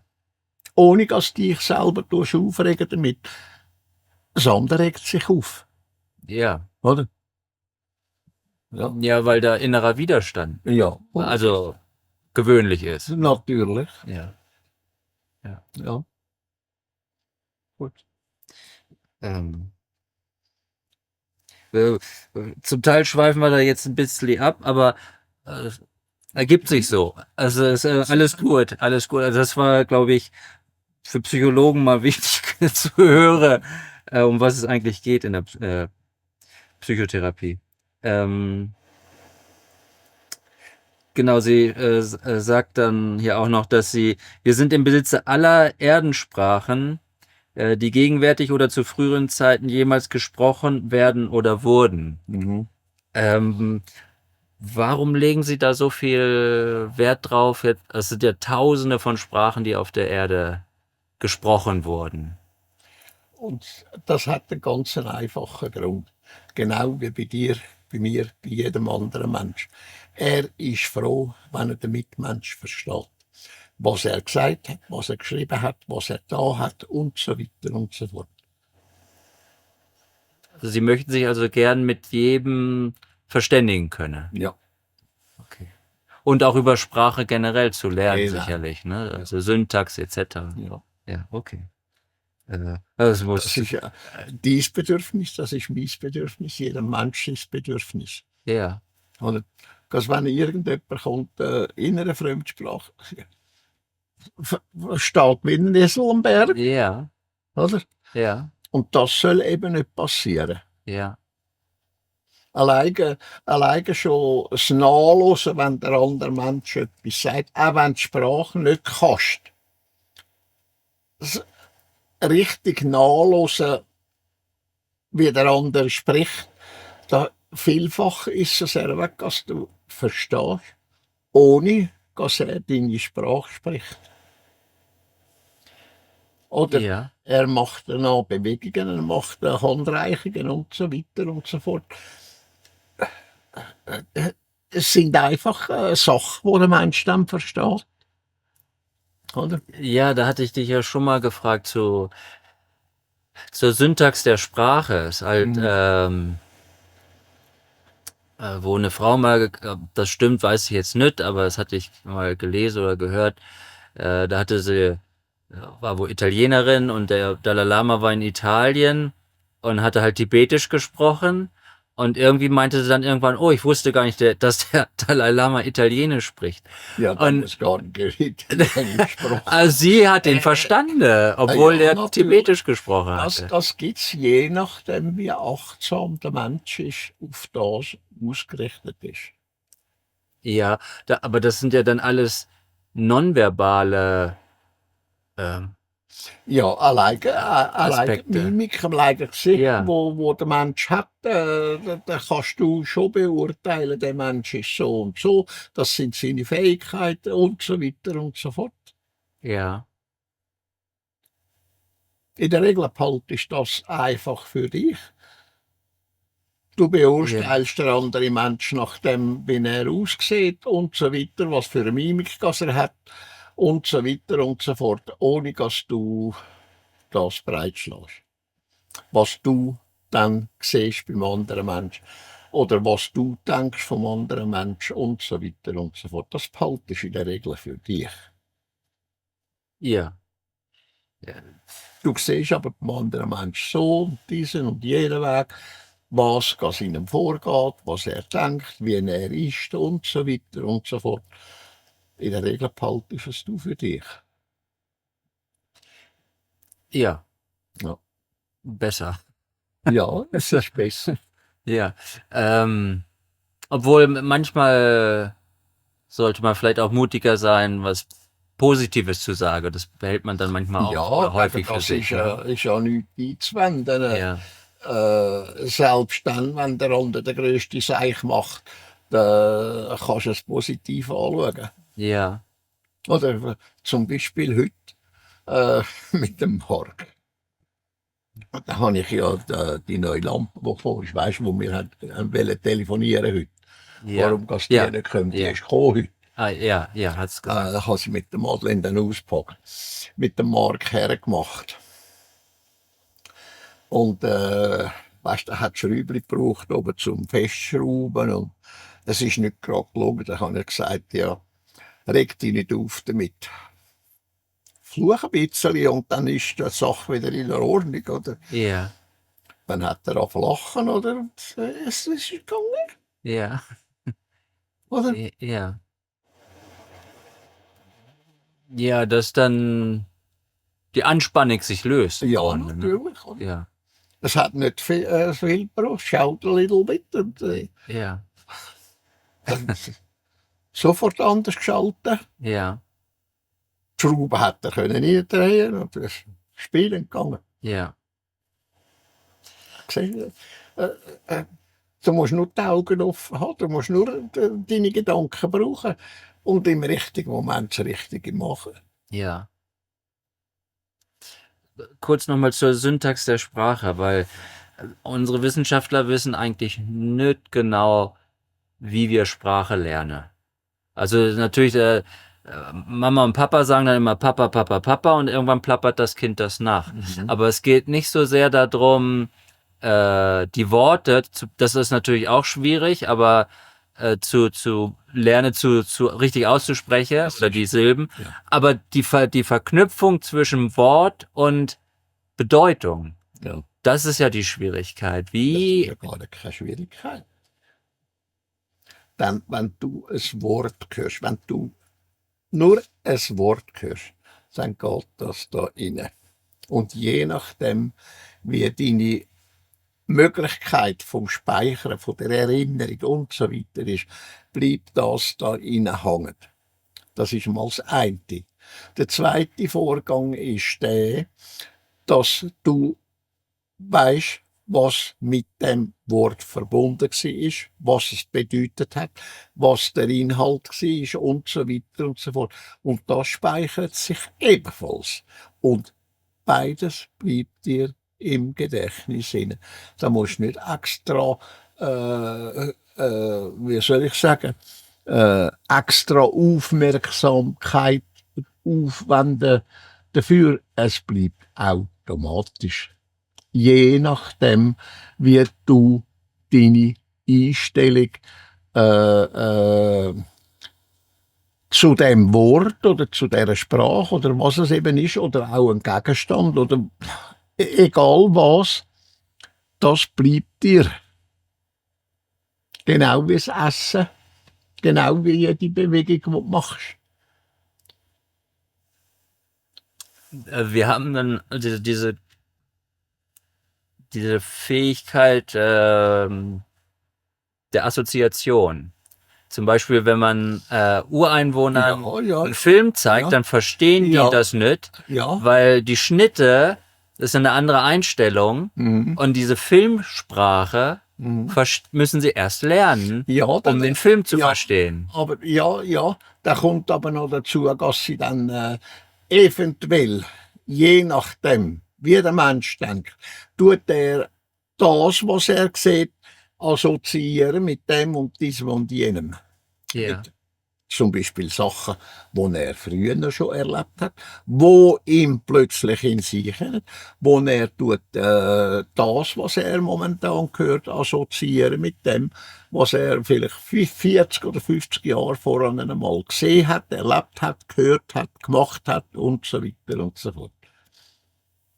S2: Ohne dass du dich selber aufregen damit. Das andere regt sich auf,
S1: Ja.
S2: oder? Ja.
S1: Ja, weil da innerer Widerstand,
S2: Ja.
S1: also gewöhnlich ist.
S2: Natürlich.
S1: Ja.
S2: Ja.
S1: Gut. Äh, Zum Teil schweifen wir da jetzt ein bisschen ab, aber äh, ergibt sich so. Also ist alles gut, alles gut. Also das war, glaube ich, für Psychologen mal wichtig zu hören, um was es eigentlich geht in der Psychotherapie. Ähm, genau, sie sagt dann hier auch noch, dass wir sind im Besitze aller Erdensprachen, die gegenwärtig oder zu früheren Zeiten jemals gesprochen werden oder wurden.
S2: Mhm.
S1: Ähm, Warum legen Sie da so viel Wert drauf? Es sind ja Tausende von Sprachen, die auf der Erde gesprochen wurden.
S2: Und das hat einen ganz einfachen Grund. Genau wie bei dir, bei mir, bei jedem anderen Mensch. Er ist froh, wenn er den Mitmensch versteht. Was er gesagt hat, was er geschrieben hat, was er da hat und so weiter und so fort.
S1: Also Sie möchten sich also gern mit jedem verständigen können.
S2: Ja,
S1: Okay. Und auch über Sprache generell zu lernen,
S2: genau.
S1: sicherlich, ne? Also Syntax etc.
S2: Ja.
S1: Ja, okay. Das muss,
S2: Das ist ja dein Bedürfnis, das ist mein Bedürfnis, jeder Mensch ist Bedürfnis.
S1: ja,
S2: Oder? Dass wenn irgendjemand kommt in einer Fremdsprache, steht wie ein Esel am Berg,
S1: ja,
S2: oder?
S1: ja,
S2: Und das soll eben nicht passieren.
S1: ja,
S2: Alleine schon das Nachhören, wenn der andere Mensch etwas sagt, auch wenn du die Sprache nicht kannst. Das richtig nachhören, wie der andere spricht. Da vielfach ist es sehr weg, dass du verstehst, ohne dass er deine Sprache spricht. Oder
S1: ja.
S2: er macht dann auch Bewegungen, er macht Handreichungen und so weiter und so fort. Es sind einfach Sachen, die der Mensch dann versteht. Oder?
S1: Ja, da hatte ich dich ja schon mal gefragt zur Syntax der Sprache. Ist halt, wo eine Frau mal, das stimmt, weiß ich jetzt nicht, aber das hatte ich mal gelesen oder gehört. Da hatte sie, war wohl Italienerin und der Dalai Lama war in Italien und hatte halt Tibetisch gesprochen. Und irgendwie meinte sie dann irgendwann, oh, ich wusste gar nicht, dass der Dalai Lama Italienisch spricht.
S2: Ja, da
S1: Und
S2: muss gar nicht gesprochen.
S1: also sie hat ihn verstanden, obwohl
S2: ja,
S1: der
S2: natürlich.
S1: Tibetisch gesprochen
S2: Das,
S1: hatte.
S2: das gibt es je nachdem, wie achtsam der Mensch ist, auf das ausgerichtet ist.
S1: Ja, aber das sind ja dann alles nonverbale ähm,
S2: Ja, alleine die
S1: Aspekte.
S2: Mimik, alleine Gesicht,
S1: Ja,
S2: wo der Mensch hat, da kannst du schon beurteilen, der Mensch ist so und so, das sind seine Fähigkeiten und so weiter und so fort.
S1: ja,
S2: In der Regel behaltest du das einfach für dich. Du
S1: ja,
S2: beurteilst den anderen Menschen nach dem, wie er aussieht und so weiter, was für eine Mimik das er hat und so weiter und so fort, ohne dass du das breitschlägst. Was du dann siehst beim anderen Menschen oder was du denkst vom anderen Menschen und so weiter und so fort, das behaltest du in der Regel für dich.
S1: ja, ja,
S2: Du siehst aber beim anderen Menschen so und diesen und jenen Weg, was in ihm vorgeht, was er denkt, wie er ist und so weiter und so fort. In der Regel behaltest es du für dich.
S1: ja,
S2: Ja,
S1: besser.
S2: ja, es ist besser.
S1: Ja, ähm, obwohl manchmal sollte man vielleicht auch mutiger sein, was Positives zu sagen. Das behält man dann manchmal auch
S2: Ja,
S1: oder häufig für
S2: das
S1: sich. Ne?
S2: ist ja nichts einzuwenden.
S1: Ja,
S2: Selbst dann, wenn der andere den grössten Seich macht, dann kannst du es positiv anschauen.
S1: ja,
S2: Oder zum Beispiel heute mit dem Markt. Da habe ich ja die neue Lampe, die gekommen ist, weißt du, wo wir wollen telefonieren heute.
S1: ja,
S2: Warum das die
S1: ja,
S2: nicht kommt, die
S1: ja,
S2: ist gekommen heute.
S1: ja, hat's gesagt.
S2: Da habe ich mit der Madeleine dann ausgepackt, mit dem Mark hergemacht. Und weißt, er hat Schräubchen gebraucht, oben zum Festschrauben. Und es ist nicht gerade gelungen. Da habe ich gesagt, ja, reg dich nicht auf damit. Fluch ein bisschen und dann ist die Sache wieder in der Ordnung. Oder?
S1: Ja,
S2: dann hat er auf Lachen, oder? Und, es ist gegangen,
S1: Ja.
S2: oder?
S1: Ja. Ja, dass dann die Anspannung sich löst.
S2: Ja,
S1: Grunde, ne?
S2: natürlich. Oder?
S1: Ja.
S2: Es hat nicht viel gebraucht. Schaut ein little bit und
S1: Ja.
S2: dann sofort anders geschaltet.
S1: Ja.
S2: Die Schraube hat er können reindrehen und das Spielen gegangen.
S1: Ja.
S2: Gesehen? Du musst nur die Augen offen haben, du musst nur deine Gedanken brauchen und im richtigen Moment das Richtige machen.
S1: Ja. Kurz nochmal zur Syntax der Sprache, weil unsere Wissenschaftler wissen eigentlich nicht genau, wie wir Sprache lernen. Also natürlich, Mama und Papa sagen dann immer Papa, Papa, Papa und irgendwann plappert das Kind das nach. Aber es geht nicht so sehr darum, die Worte, das ist natürlich auch schwierig, aber zu lernen, zu richtig auszusprechen oder die Silben.
S2: Ja.
S1: Aber die Verknüpfung zwischen Wort und Bedeutung,
S2: Ja.
S1: das ist ja die Schwierigkeit.
S2: Das ist
S1: Wie,
S2: ja gar keine Schwierigkeit. Dann, wenn du ein Wort hörst, wenn du nur ein Wort hörst, dann geht das da rein. Und je nachdem, wie deine Möglichkeit vom Speichern, von der Erinnerung und so weiter ist, bleibt das da rein hängen. Das ist mal das eine. Der zweite Vorgang ist der, dass du weißt, was mit dem Wort verbunden war, was es bedeutet hat, was der Inhalt war und so weiter und so fort. Und das speichert sich ebenfalls. Und beides bleibt dir im Gedächtnis inne. Da musst du nicht extra, wie soll ich sagen, extra Aufmerksamkeit aufwenden dafür. Es bleibt automatisch. Je nachdem, wie du deine Einstellung zu dem Wort oder zu der Sprache oder was es eben ist oder auch ein Gegenstand oder egal was, das bleibt dir. Genau wie das Essen, genau wie jede Bewegung, die du machst.
S1: wir haben dann diese Fähigkeit der Assoziation. Zum Beispiel, wenn man Ureinwohnern
S2: Ja, ja.
S1: einen Film zeigt,
S2: Ja.
S1: dann verstehen die
S2: Ja.
S1: das nicht,
S2: Ja.
S1: weil die Schnitte, das ist eine andere Einstellung
S2: Mhm.
S1: und diese Filmsprache
S2: Mhm.
S1: müssen sie erst lernen,
S2: Ja,
S1: um den Film zu
S2: ja.
S1: verstehen.
S2: Aber ja, da kommt aber noch dazu, dass sie dann eventuell, je nachdem, wie der Mensch denkt, tut er das, was er sieht, assoziieren mit dem und diesem und jenem.
S1: Ja.
S2: Mit zum Beispiel Sachen, die er früher schon erlebt hat, wo ihm plötzlich in sich kommen, wo er tut, das, was er momentan hört, assoziieren mit dem, was er vielleicht 40 oder 50 Jahre vorher einmal gesehen hat, erlebt hat, gehört hat, gemacht hat und so weiter und so fort.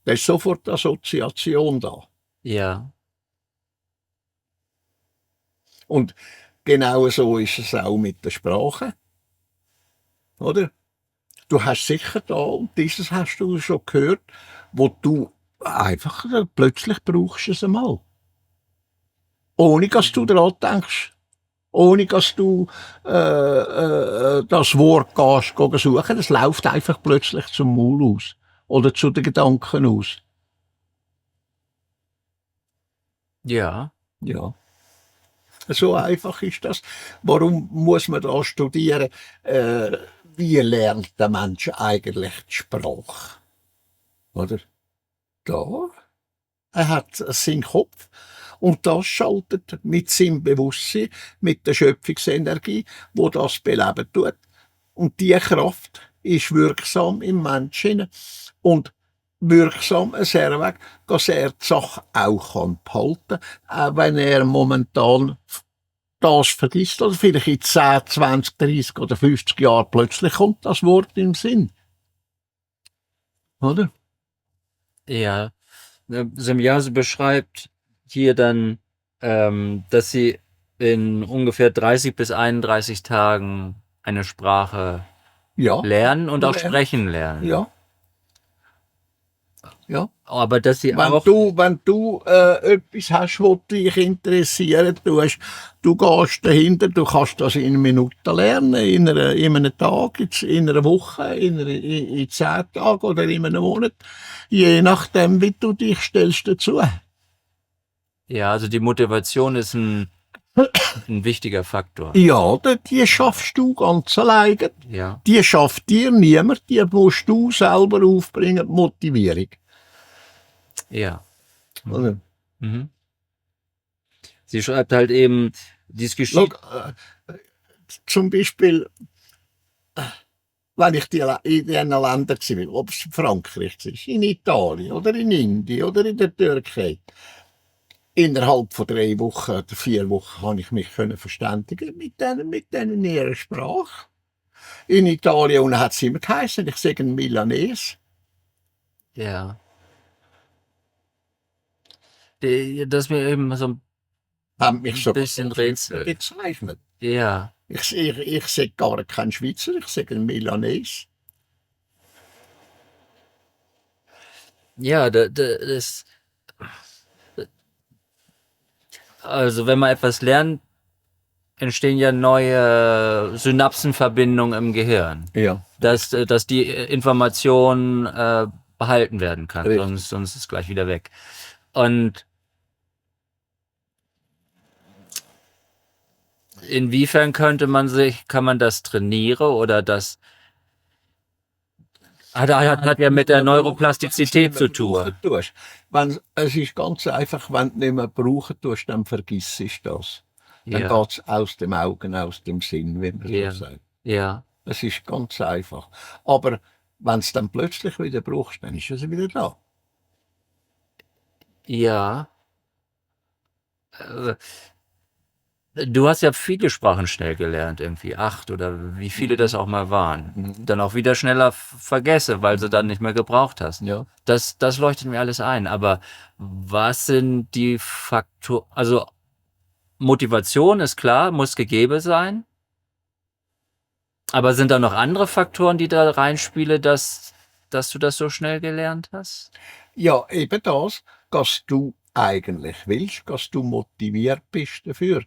S2: Da ist sofort Assoziation da.
S1: Ja.
S2: Und genau so ist es auch mit der Sprache. Oder? Du hast sicher da, und dieses hast du schon gehört, wo du einfach plötzlich brauchst es einmal. Ohne dass du daran denkst. Ohne dass du das Wort gehst suchen. Es läuft einfach plötzlich zum Maul aus. Oder zu den Gedanken aus.
S1: Ja.
S2: Ja. So einfach ist das. Warum muss man da studieren? Wie lernt der Mensch eigentlich die Sprache? Oder? Da. Er hat seinen Kopf und das schaltet mit seinem Bewusstsein, mit der Schöpfungsenergie, wo das beleben tut. Und die Kraft ist wirksam im Menschen und wirksam sehr weg, dass er die Sache auch behalten kann, auch wenn er momentan das vergisst oder vielleicht in 10, 20, 30 oder 50 Jahren plötzlich kommt das Wort im Sinn. Oder?
S1: Ja. Semjase beschreibt hier dann, dass sie in ungefähr 30 bis 31 Tagen eine Sprache
S2: Ja,
S1: lernen und auch
S2: lernen.
S1: sprechen lernen.
S2: Ja, ja.
S1: Aber dass sie
S2: Wenn
S1: auch,
S2: du etwas hast, was dich interessieren tust, du gehst dahinter, du kannst das in Minuten lernen, in einem Tag, in einer Woche, in 10 Tagen oder in einem Monat, je nachdem, wie du dich stellst dazu.
S1: ja, also die Motivation ist ein wichtiger Faktor.
S2: Ja, die schaffst du ganz alleine.
S1: Ja,
S2: Die schafft dir niemand, die musst du selber aufbringen, die Motivierung.
S1: ja.
S2: Also,
S1: Mhm. Sie schreibt halt eben, dies
S2: schau,
S1: geschieht,
S2: zum Beispiel, wenn ich in diesen Ländern war, ob es in Frankreich ist, in Italien oder in Indien oder in der Türkei, innerhalb von 3 Wochen oder 4 Wochen konnte ich mich verständigen mit denen in ihrer Sprache. In Italien hat es immer geheißen, ich sage ein Milanese.
S1: ja, das ist mir eben so
S2: Haben mich
S1: ein
S2: sogar
S1: bisschen
S2: als Schweizer
S1: Rätsel.
S2: bezeichnet.
S1: Ja,
S2: Ich sage gar kein Schweizer, ich sage ein Milanese.
S1: ja, also wenn man etwas lernt, entstehen ja neue Synapsenverbindungen im Gehirn,
S2: Ja,
S1: dass die Information behalten werden kann,
S2: richtig.
S1: sonst ist es gleich wieder weg. Und inwiefern kann man das trainieren oder das hat ja mit der Neuroplastizität zu tun.
S2: Es ist ganz einfach, wenn du nicht mehr brauchen tust, dann vergiss ich das. Dann
S1: Ja,
S2: geht es aus dem Augen, aus dem Sinn, wie man so
S1: ja,
S2: sagt.
S1: ja,
S2: Es ist ganz einfach. Aber wenn es dann plötzlich wieder brauchst, dann ist es wieder da.
S1: ja. Äh, Du hast ja viele Sprachen schnell gelernt, irgendwie 8 oder wie viele das auch mal waren.
S2: Mhm.
S1: Dann auch wieder schneller vergesse, weil sie dann nicht mehr gebraucht hast.
S2: Ja.
S1: Das leuchtet mir alles ein. Aber was sind die Faktoren? Also Motivation ist klar, muss gegeben sein. Aber sind da noch andere Faktoren, die da reinspielen, dass du das so schnell gelernt hast?
S2: Ja, eben das, dass du eigentlich willst, dass du motiviert bist dafür.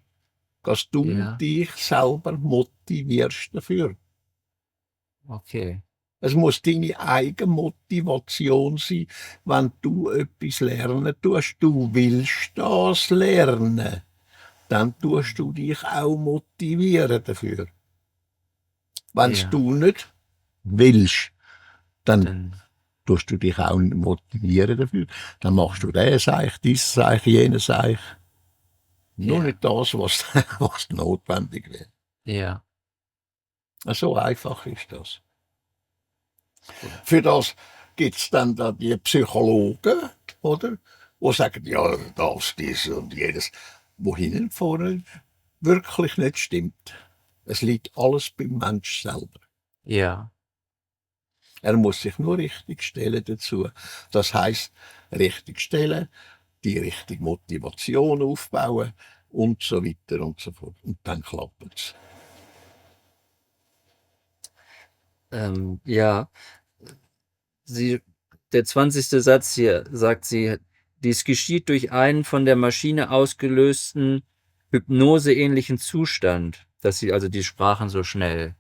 S2: Dass du
S1: Ja,
S2: dich selber motivierst dafür.
S1: okay.
S2: Es muss deine eigene Motivation sein, wenn du etwas lernen tust. Du willst das lernen, dann tust du dich auch motivieren dafür. Wenn
S1: Ja,
S2: du nicht willst, dann
S1: dann,
S2: tust du dich auch nicht motivieren dafür. Dann machst du das Seich, dieses Seich, jenes Seich. Nur
S1: ja,
S2: nicht das, was, was notwendig wäre.
S1: ja.
S2: So einfach ist das. Für das gibt es dann da die Psychologen, oder? Die sagen, ja, das, dies und jenes. Wohin vorne wirklich nicht stimmt. Es liegt alles beim Mensch selber.
S1: Ja,
S2: Er muss sich nur richtig stellen dazu. Das heißt, richtig stellen, die richtige Motivation aufbauen und so weiter und so fort. Und dann klappt es.
S1: ja. Sie, der 20. Satz hier sagt sie, dies geschieht durch einen von der Maschine ausgelösten hypnoseähnlichen Zustand, dass sie also die Sprachen so schnell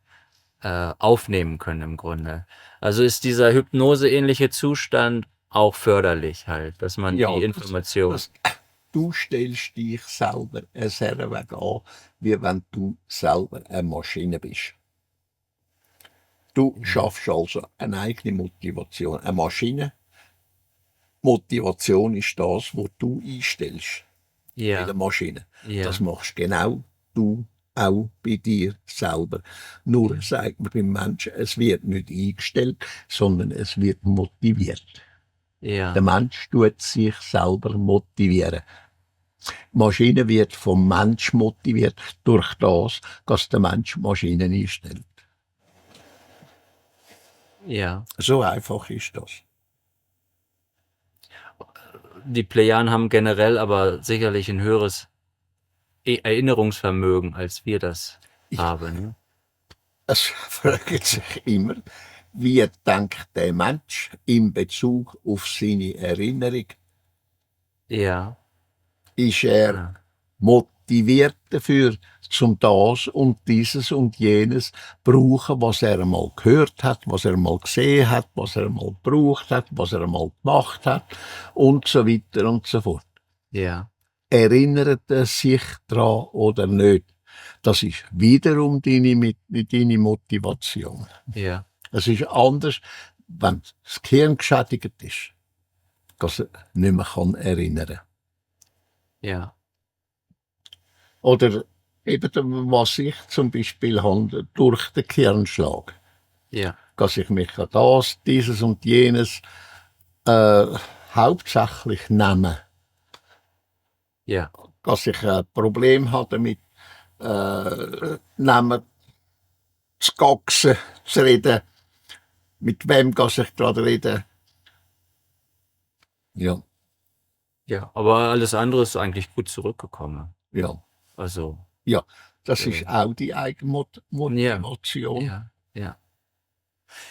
S1: aufnehmen können im Grunde. Also ist dieser hypnoseähnliche Zustand auch förderlich halt, dass man
S2: Ja,
S1: die Information.
S2: du stellst dich selber sehr Weg an, wie wenn du selber eine Maschine bist. Du
S1: Ja,
S2: schaffst also eine eigene Motivation. Eine Maschine, Motivation ist das, was du einstellst bei der
S1: ja,
S2: Maschine. Das
S1: ja,
S2: machst genau du auch bei dir selber. Nur
S1: ja,
S2: sagt man beim Menschen, es wird nicht eingestellt, sondern es wird motiviert. Der
S1: ja,
S2: Mensch tut sich selber motivieren. Die Maschine wird vom Mensch motiviert durch das, dass der Mensch Maschinen einstellt.
S1: ja.
S2: So einfach ist das.
S1: die Plejaden haben generell aber sicherlich ein höheres Erinnerungsvermögen, als wir das haben. Ne?
S2: Es fragt sich immer, wie denkt der Mensch in Bezug auf seine Erinnerung?
S1: Ja,
S2: Ist er
S1: ja,
S2: motiviert dafür, zum das und dieses und jenes brauchen, was er einmal gehört hat, was er einmal gesehen hat, was er einmal gebraucht hat, was er einmal gemacht hat und so weiter und so fort.
S1: ja,
S2: Erinnert er sich daran oder nicht? Das ist wiederum deine Motivation.
S1: ja,
S2: Es ist anders, wenn das Gehirn geschädigt ist, dass er nicht mehr erinnern kann.
S1: ja,
S2: Oder eben, was ich zum Beispiel habe, durch den Gehirnschlag.
S1: ja,
S2: Dass ich mich an das, dieses und jenes hauptsächlich nehme.
S1: ja,
S2: Dass ich ein Problem habe damit, nehmen, zu gacksen, zu reden. Mit wem kann ich gerade reden? Ja,
S1: ja. Aber alles andere ist eigentlich gut zurückgekommen.
S2: ja,
S1: Also,
S2: ja. Das
S1: äh,
S2: ist auch die eigene
S1: ja,
S2: Motivation.
S1: ja, ja.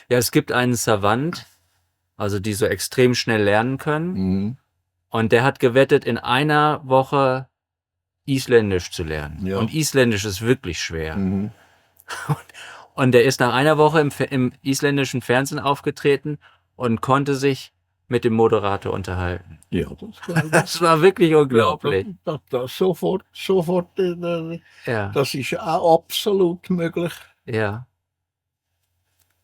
S1: Ja, es gibt einen Savant, also die so extrem schnell lernen können.
S2: Mhm.
S1: Und der hat gewettet, in einer Woche Isländisch zu lernen.
S2: Ja.
S1: Und Isländisch ist wirklich schwer.
S2: Mhm.
S1: Und der ist nach einer Woche im isländischen Fernsehen aufgetreten und konnte sich mit dem Moderator unterhalten.
S2: Ja, das glaube ich.
S1: Das war wirklich
S2: Ja,
S1: unglaublich.
S2: das sofort,
S1: Ja,
S2: das ist auch absolut möglich.
S1: ja.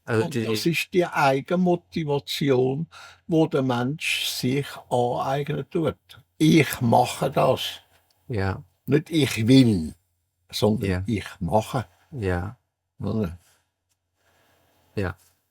S1: Also
S2: Und das ist die Eigenmotivation, wo der Mensch sich aneignen tut. Ich mache das.
S1: ja,
S2: Nicht ich will, sondern
S1: ja,
S2: ich mache.
S1: ja,
S2: Oder?
S1: ja.